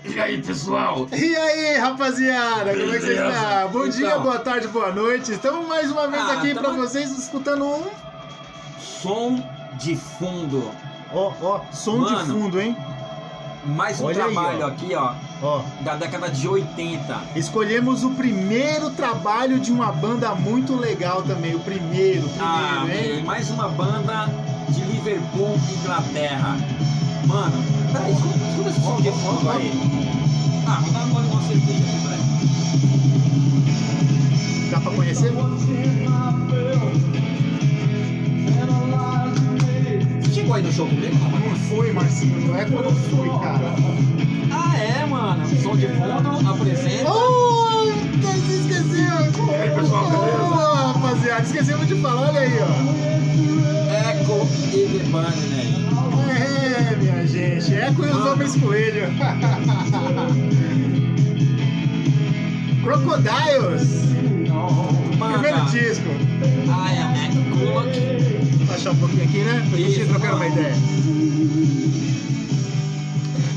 E aí, pessoal? E aí, rapaziada, como é que você está? Bom dia, Então. boa tarde, boa noite. Estamos mais uma vez aqui pra vocês escutando um... Som de fundo. Ó, som Mano, de fundo, hein? Mais um Olha aí, trabalho ó. aqui, ó, Ó, da década de 80. escolhemos o primeiro trabalho de uma banda muito legal também. O primeiro, E hein? mais uma banda de Liverpool, Inglaterra. Mano, peraí, escuta esse som de fundo aí. Vou dar uma cerveja aqui, peraí. Dá pra conhecer? Você chegou aí no show comigo, não, mano? Não foi, Marcinho. Não é quando eu fui, cara. Mano. Som de fundo apresenta. Oh, você esqueceu. E aí, pessoal, beleza? Oh, rapaziada, esquecemos de falar. Olha aí, ó. Echo e The Bunnymen. É, minha gente, Echo e os Homens Coelho. Crocodiles, primeiro disco. I am Echo Kulak. Vou baixar um pouquinho aqui, né? Pra gente Isso, trocar uma mano. ideia.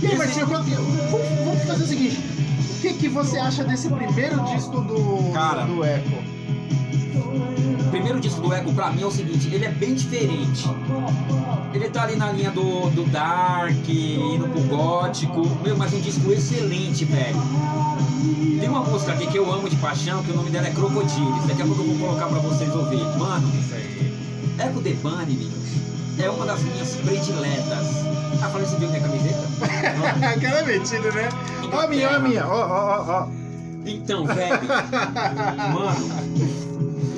E aí, Esse- Marcinho, vamos fazer o seguinte. O que você acha desse primeiro disco Cara. do Echo? O primeiro disco do Echo pra mim é o seguinte, ele é bem diferente. Ele tá ali na linha do Dark, indo pro gótico. Mas um disco excelente, velho. Tem uma música aqui que eu amo de paixão, que o nome dela é Crocodiles. Daqui a pouco eu vou colocar pra vocês ouvirem. Mano, Isso aí. Echo The Bunnymen é uma das minhas prediletas. Falei, você viu minha camiseta? Cara metido, né? Ó a minha. Ó. Então, velho, mano,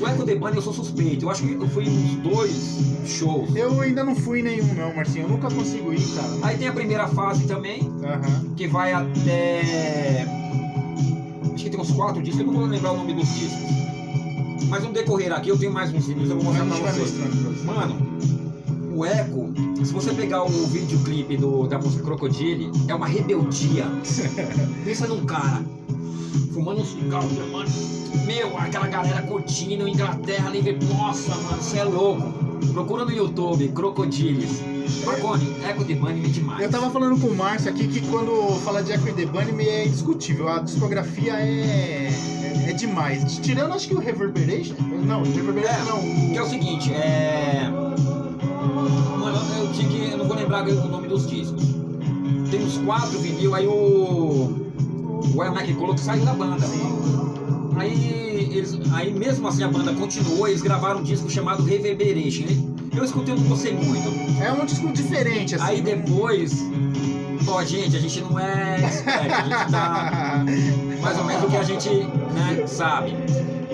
o Echo The Bunnymen eu sou suspeito. Eu acho que eu fui em uns 2 shows. Eu ainda não fui em nenhum, não, Marcinho. Eu nunca consigo ir, cara. Aí tem a primeira fase também, Aham. que vai até... Acho que tem uns 4 discos, eu não vou lembrar o nome dos discos. Mas no decorrer aqui, eu tenho mais uns vídeos, eu vou mostrar pra vocês. Mano, o Echo, se você pegar o videoclipe da música Crocodile, é uma rebeldia. Pensa num cara fumando um cigarro, mano. Meu, aquela galera curtindo Inglaterra, Liverpool. Nossa, mano, você é louco. Procura no YouTube, Crocodiles. Marconi, Echo The Bunnymen é demais. Eu tava falando com o Márcio aqui que quando fala de Echo e The Bunnymen é indiscutível. A discografia é demais. Tirando, acho que o Reverberation. Não, o Reverberation não. Que é o seguinte, Mano, eu não vou lembrar o nome dos discos. Tem uns 4 vinil, aí o Ian McCulloch saiu da banda. Aí mesmo assim a banda continuou, eles gravaram um disco chamado Reverberation. Eu escutei, eu não gostei muito. É um disco diferente, assim. Aí depois, a gente não é expert, a gente dá mais ou menos o que a gente, né, sabe.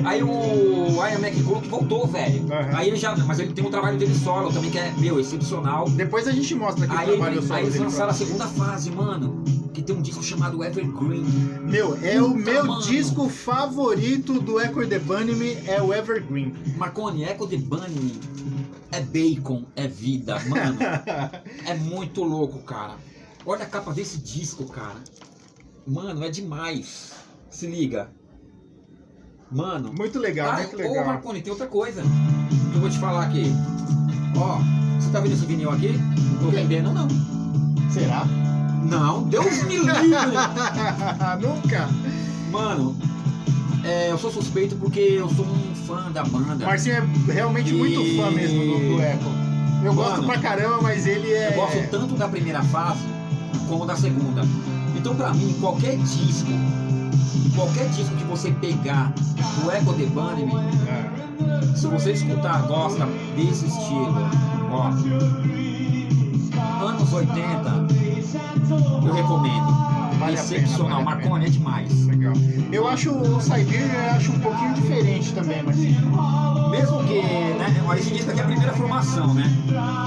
Aí o Ian McCulloch voltou, velho. Uhum. Aí mas ele tem um trabalho dele solo também que é, excepcional. Depois a gente mostra aqui o Aí trabalho solo eles dele lançaram a pra segunda fase, mano, que tem um disco chamado Evergreen. Meu, é o Puta, meu mano. disco favorito do Echo e The Bunnymen, é o Evergreen. Marconi, Echo The Bunnymen é bacon, é vida, mano. É muito louco, cara. Olha a capa desse disco, cara. Mano, é demais. Se liga. Mano. Muito legal, muito Ô, legal. Marconi, tem outra coisa que eu vou te falar aqui. Ó, você tá vendo esse vinil aqui? Não tô vendendo, não. Será? Não, Deus me livre. Nunca. Mano, eu sou suspeito porque eu sou um fã da banda. Marcinho é realmente muito fã mesmo do Echo. Eu gosto Mano, pra caramba, mas ele é... Eu gosto tanto da primeira fase como da segunda. Então, pra mim, qualquer disco que você pegar do Echo The Bunnymen, se você escutar, gosta desse estilo, ó, anos 80, eu recomendo. Vale a Excepcional, pena, vale a pena. Marconi é demais. Legal. Eu acho o Siberia um pouquinho diferente também, Marcinho. Mesmo que, né, esse disco aqui é a primeira formação, né?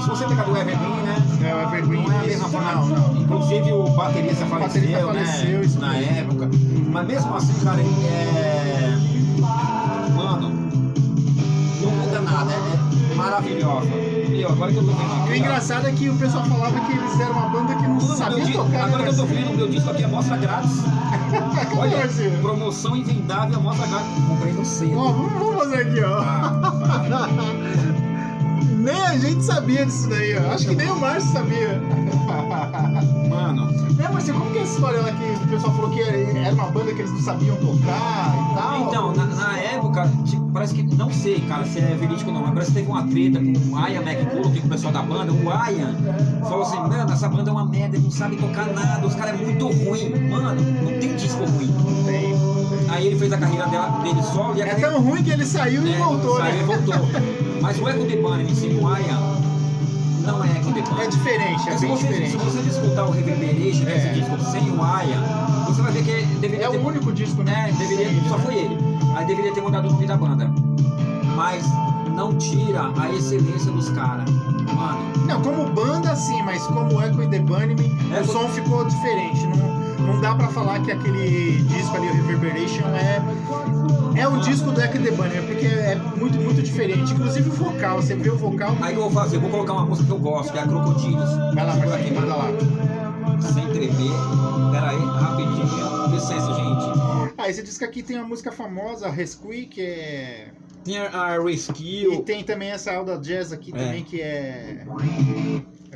Se você pegar do Evergreen, né? É, o Evergreen. Não é a mesma formação. Não. Inclusive o baterista faleceu, faleceu, né? isso Na mesmo. época. Mas mesmo assim, cara, mano, não muda nada, é maravilhosa. E ó, agora que eu tô vendo aqui. O engraçado é que o pessoal falava que eles eram uma banda que não sabia tocar, agora que eu tô Marcinho? vendo, o meu disco aqui é amostra grátis. Olha, Marcinho? promoção invendável, amostra grátis. Comprei no selo. Ó, vamos fazer aqui, ó. Nem a gente sabia disso daí, ó. Acho que nem o Márcio sabia. Mano, Mas como que é essa história lá que o pessoal falou que era uma banda que eles não sabiam tocar e tal? então, na época, tipo, parece que, não sei, cara, se é verídico ou não, mas parece que teve uma treta com o Ian McCulloch, que é o pessoal da banda. O Ian falou assim, mano, essa banda é uma merda, não sabe tocar nada, os caras é muito ruim. Mano, não tem disco ruim. Não tem. Aí ele fez a carreira dele solo e a É carreira... tão ruim que ele saiu e voltou, saiu né? e voltou. Mas o Echo the Bunnymen sem o Ian não é Echo the Bunnymen. É diferente, é Se bem você diferente. escutar o Reverberation, esse disco sem o Ian, você vai ver que deveria É ter... o único disco, né? Só foi ele. Aí deveria ter mudado o nome da banda. Mas não tira a excelência dos caras. Mano. Não, como banda sim, mas como Echo e The Bunnymen, o som ficou diferente. Não dá pra falar que aquele disco ali, o Reverberation, é um disco do Echo e The Bunnymen, porque é muito, muito diferente. Inclusive o vocal, você vê o vocal... Aí o que eu vou fazer? Eu vou colocar uma música que eu gosto, que é a Crocodilos. Vai lá, Segura Marcinho, aqui, manda lá. Sem tremer. Pera aí, rapidinho. Licença, gente. Ah, esse disco aqui tem uma música famosa, Rescue, que é... Tem a Rescue. E tem também essa Alda Jazz aqui também, que é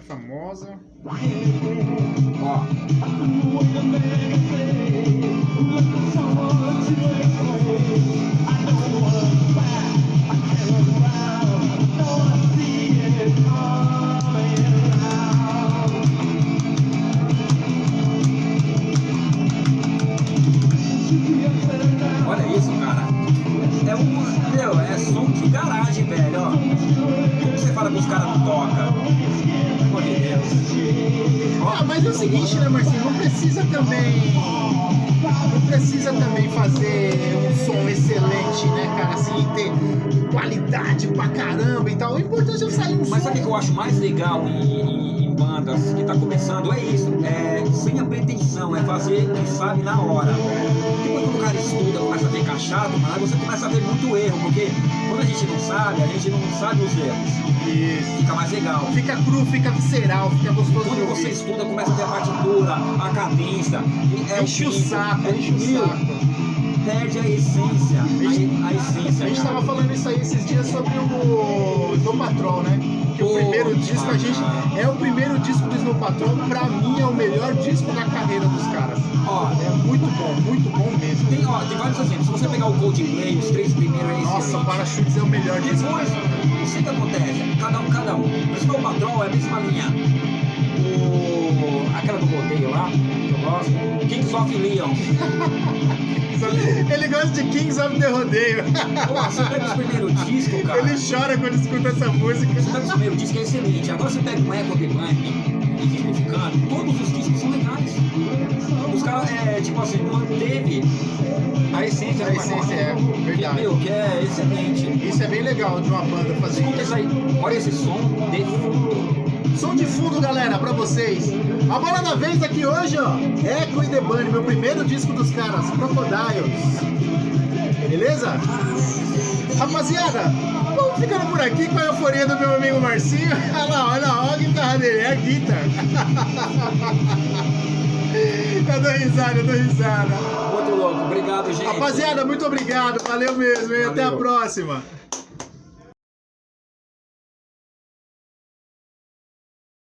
famosa. Ó. Olha isso, cara. É som de garagem, velho, ó. Como você fala que os caras não tocam? Pelo amor de Deus. Ah, mas é o seguinte, né, Marcinho? Não precisa também fazer um som excelente, né, cara? Assim, ter qualidade pra caramba e tal. O importante é sair um som. Mas sabe o que eu acho mais legal em bandas que tá começando? É isso, sem a pretensão, é fazer o que sabe na hora. Depois quando o cara estuda, começa a ficar chato, mas aí você começa a ver muito erro, porque quando a gente não sabe os erros. Isso. Fica mais legal. Fica cru, fica visceral, fica gostoso de Quando ouvir. você estuda, começa a ter a partitura, a cadência. Enche o saco. Perde a essência. A essência. A gente cara. tava falando isso aí esses dias sobre o Snow Patrol, né? Que o primeiro disco, é o primeiro disco do Snow Patrol, pra mim é o melhor disco da carreira dos caras. Ó, É muito bom mesmo. tem vários exemplos. Se você pegar o Coldplay, os 3 primeiros é Nossa, excelente. Parachutes é o melhor disco. Depois, não sei o que acontece, cada um. O Snow Patrol é a mesma linha. Aquela do rodeio lá, que eu gosto. Kings of Leon. Ele gosta de Kings of the Rodeio. Pô, você pega os primeiros discos, cara. Ele chora quando escuta essa música. Você pega os primeiros discos, é excelente. Agora você pega um Echo the Bunnymen, exemplificando, todos os discos são legais. Os caras, tipo assim, manteve a essência. A essência é verdade. Que é excelente. Isso é bem legal de uma banda fazer. Escuta isso aí, olha esse som de fundo. Som de fundo, galera, pra vocês. A bola da vez aqui hoje, ó. Echo e The Bunny, meu primeiro disco dos caras, Crocodiles. Beleza? Rapaziada, vamos ficando por aqui com a euforia do meu amigo Marcinho. Olha lá, a guitarra dele, é a guitarra. Eu dou risada. Muito louco, obrigado, gente. Rapaziada, muito obrigado, valeu mesmo, e até a próxima.